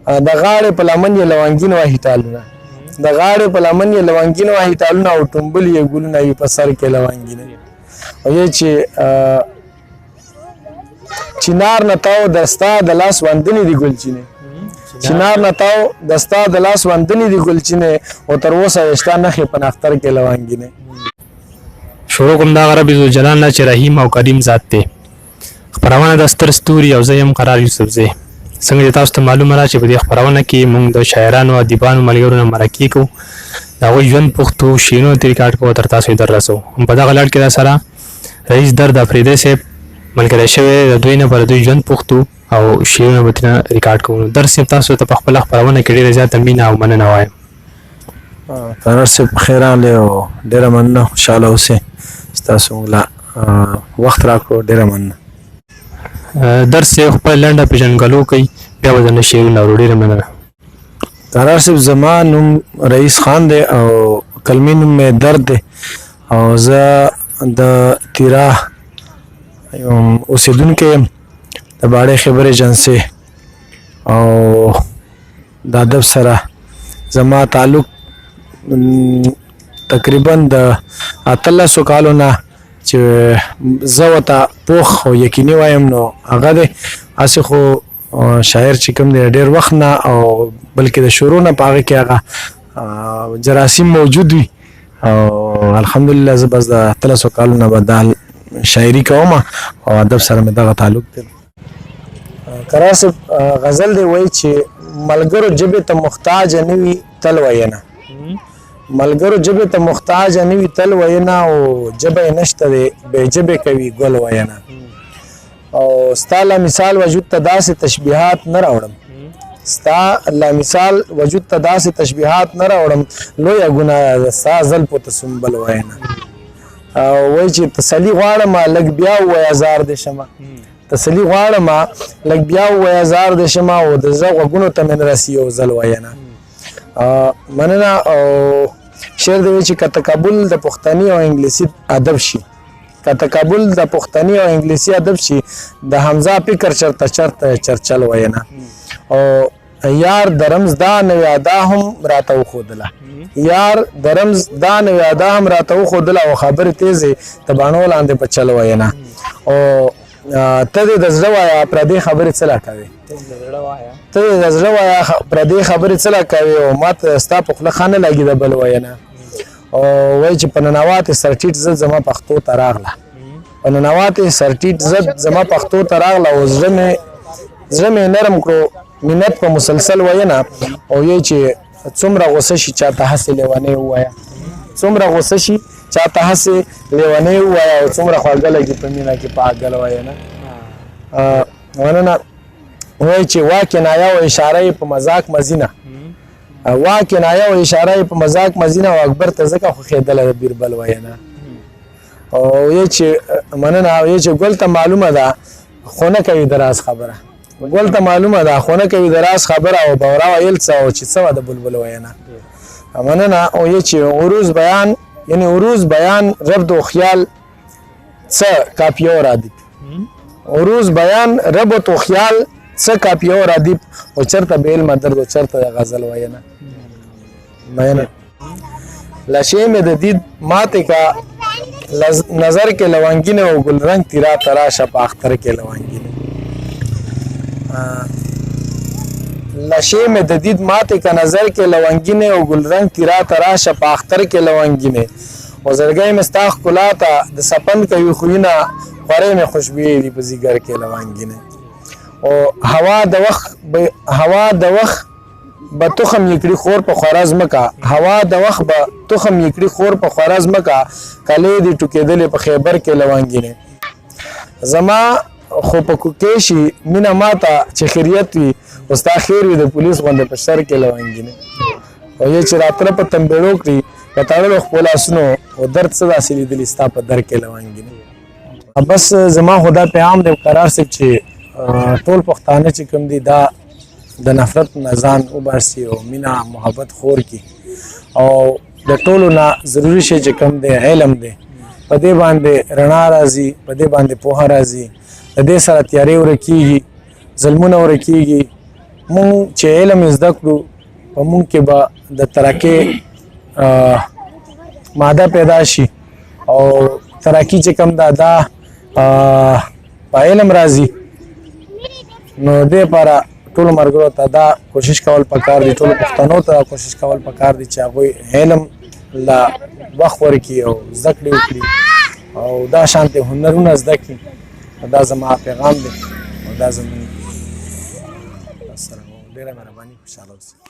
د غاړې په لمن یې لونګین وهي ټالونه د غاړې په لمن یې لونګین وهي ټالونه او ټومبل یې ګلونه وي په سر کې لونګینه او یې چې چنار نه تاو دستا د لاس وندنې دي ګلچینې چنار نه تاو دستا د لاس وندنې دي ګلچینې او تر اوسه ویشته نښې په نختر کې لونګینې. شروع کوم دا رب ذوالجلال نه چې رحیم او کریم ذات دی. خپرونه د ستر ستوري او زه یم قرار یوسفزی. څنګه چې تاسو ته معلومه ده چې په دې خپرونه کې موږ د شاعرانو او ادیبانو ملګرو نه مرکې کوو د هغوی ژوند پوښتو شعرونو ته ریکارډ کوو تر تاسو یې در رسوو. په دغه لړ کې راسره رئیس درد افریدی صاحب ملګری شوی د دوی نه پر دوی ژوند پوښتو او شعرونه به ترې ریکارډ کوو. درد صاحب تاسو ته په خپله خپرونه کې ډېره زیاته مینه او مننه وایم. قرار صاحب پخیر راغلی او ډېره مننه خوشحاله اوسئ چې تاسو موږ له وخت راکړو ډېره مننه. درد صاحب خپل لنډه پېژندګلو کوي بیا به درنه شعرونه اورو. ډېره مننه. قرار صاحب زما نوم رئیس خان دی او کلمې نوم مې درد دی او زه د تیرا اوسېدونکی یم د باړې خبرې ایجنسۍ او د ادب سره زما تعلق تقریبا د 18 کالو نه چې زه ورته پوخ او یقیني وایم نو هغه دی. هسې خو شاعر چې کوم دی ډېر وخت نه او بلکې د شروع نه په هغه کې هغه جراثیم موجود وي او الحمدلله زه بس د 18 کالو نه به دا شاعري کوم او ادب سره مې دغه تعلق دی. قرار صاحب غزل دی وایي چې ملګرو ژبې ته محتاج نه وي تل وینا ملګرو ژبې ته محتاج نه وي تل وینا او ژبه یې نشته دی بې ژبې کوي ګل وینا او ستا له مثال وجود ته داسې تشبیهات نه راوړم ستا له مثال وجود ته داسې تشبیهات نه راوړم لویه ګناه ده ستا زلفو ته سنبل وینا وایي چې تسلي غواړم لږ بیا ووایه زار دې شمه تسلي غواړم لږ بیا ووایه زار دې شمه او د زړه غوږونو ته مې نه رسي یو ځل وینا. مننه. او شعر دی چې که تقابل د پښتني او انګلیسي ادب شي که تقابل د پښتني او انګلیسي ادب شي د حمزه فکر چرته چرته چرچل وینا او یار د رمز دا نوې ادا هم راته وښودله یار د رمز دا نوې ادا هم راته وښودله او خبرې تیزې د باڼو لاندې په چل وینا او ته دې د زړه وایه پردې خبرې څه لا کوې ته دې د زړه وایه پردې خبرې څه لا کوې او ما ته ستا په خوله ښه نه لګي د بل وینا او وایي چې په ننواتې سرټیټ زه زما پښتو ته راغله په ننواتې سرټیټ زه زما پښتو ته راغله او زړه مې نرم کړو منت په مسلسل وینا او یې چې څومره غوسه شي چاته هسې لیونی ووایه څومره غوسه شي چاته هسې لیونی ووایه او څومره خواږه لګي په مینه کې پاګل وینا. مننه. وایي چې وا کنایه او اشاره یې په مذاق مزینه وا کنایه او اشاره یې په مذاق مزینه او اکبر ته ځکه خوښېدله د بیربل وینا او یې چې مننه. او یې چې ګل ته معلومه ده خو نه کوي د راز خبره ګل ته معلومه ده خو نه کوي د راز خبره او بورا ویل څه او چې څه وه د بلبل وینا. مننه. او یې چې عروض بیان یعنی عروض بیان ربط و خیال څه کاپیه او ردیف عروض بیان ربط و خیال څه کاپیه او ردیف او چرته به علم درد او چرته د غزل وینا. مننه. لشې مې د دید ماتې کا نظر کې لونګینه او ګلرنګ تیرا تراشه په اختر کې لونګینه لشې مې د دید ماتې کا نظر کې لونګینه او ګلرنګ تیرا تراشه په اختر کې لونګینه او زړګی مې ستا ښکلا ته د سپند کوي خویونه خورې مې خوشبویې دي په ځیګر کې لونګینه او هوا د وخت به تخم یکړي خور په خورا ځمکه هوا د وخت به تخم یکړي خور په خورا ځمکه کلې دي ټوکېدلې په خیبر کې لونګینې زما خو په کوکې شي مینه ماته چې خیریت وي او ستا خیر وي د پولیس غوندې په شر کې لونګینې او یې چې راتله په تمبېړو کړي په تړلو خپلو لاسونو او درد څه داسې لیدلي ستا په در کې لونګینې. بس زما خو دا پیغام دی قرار صاحب چې ټول پښتانه چې کوم دي دا د نفرت نه ځان وباسي او مینه محبت خور کی او د ټولو نه ضروري شی چې کوم دی علم دی په دې باندې رڼا راځي په دې باندې پوهه راځي د دې سره تیارې ورکېږي ظلمونه ورکېږي مونږ چې علم زده کړو په مونږ کې به د ترقۍ ماده پیدا شي او ترقي چې کوم دا په علم راځي نو دې لپاره ټولو ملګرو ته دا کوشش کول پکار دي ټولو پښتنو ته کوشش کول پکار دي چې هغوی علم له وخت ورکړي او زده کړې وکړي او دا شانتې هنرونه زده کړي دا زما پیغام دی او دا زموږ ډېره مهرباني خوشحاله اوسئ